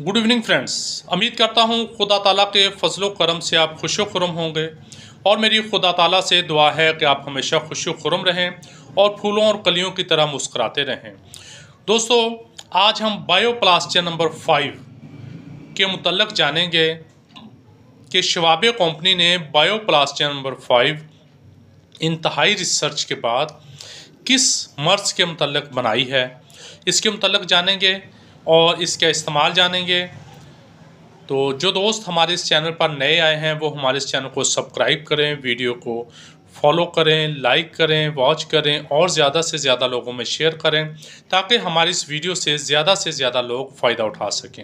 Good evening friends. उम्मीद करता हूँ खुदा ताला के फजलो करम से आप खुशो खुरम होंगे और मेरी खुदा ताला से दुआ है कि आप हमेशा खुशो खुरम रहें और फूलों और कलियों की तरह मुस्कुराते रहें। दोस्तों, आज हम बायोप्लास्टियर नंबर 5 के मुतल्लक जानेंगे कि शवाबे कंपनी ने बायोप्लास्टियर नंबर 5 इंतहाई रिसर्च के बाद किस मर्ज़ के मुतल्लक बनाई है, इसके मुतल्लक जानेंगे और इसका इस्तेमाल जानेंगे। तो जो दोस्त हमारे इस चैनल पर नए आए हैं वो हमारे इस चैनल को सब्सक्राइब करें, वीडियो को फॉलो करें, लाइक करें, वॉच करें और ज़्यादा से ज़्यादा लोगों में शेयर करें ताकि हमारी इस वीडियो से ज़्यादा लोग फ़ायदा उठा सकें।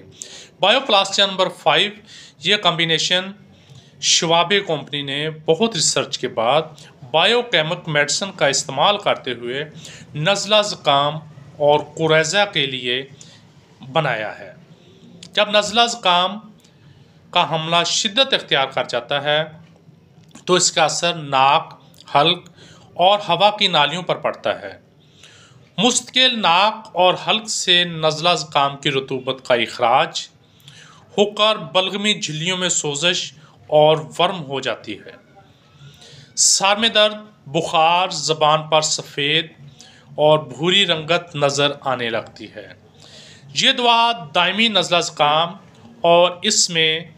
बायोप्लास्टियर नंबर 5 ये कॉम्बिनेशन शवाबे कंपनी ने बहुत रिसर्च के बाद बायोकेमिक मेडिसिन का इस्तेमाल करते हुए नज़ला ज़ुकाम और कुरैज़ा के लिए बनाया है। जब नज़ला ज़ुकाम का हमला शिद्दत इख्तियार कर जाता है तो इसका असर नाक, हल्क और हवा की नालियों पर पड़ता है। मुस्तकिल नाक और हल्क से नज़ला ज़ुकाम की रतूबत का इखराज होकर बलगमी झिल्लियों में सोजश और वर्म हो जाती है। सर में दर्द, बुखार, ज़बान पर सफ़ेद और भूरी रंगत नज़र आने लगती है। ये दवा दायमी नज़ला ज़ुकाम और इसमें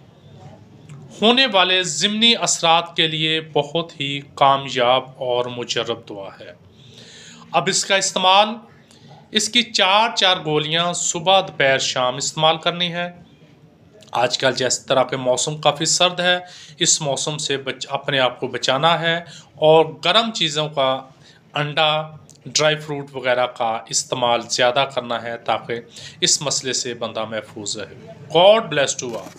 होने वाले ज़िमनी असरात के लिए बहुत ही कामयाब और मुजर्रब दवा है। अब इसका इस्तेमाल, इसकी 4 गोलियां सुबह, दोपहर, शाम इस्तेमाल करनी है। आजकल जिस तरह के मौसम काफ़ी सर्द है, इस मौसम से अपने आप को बचाना है और गर्म चीज़ों का, अंडा, ड्राई फ्रूट वगैरह का इस्तेमाल ज़्यादा करना है ताकि इस मसले से बंदा महफूज रहे। God bless to all.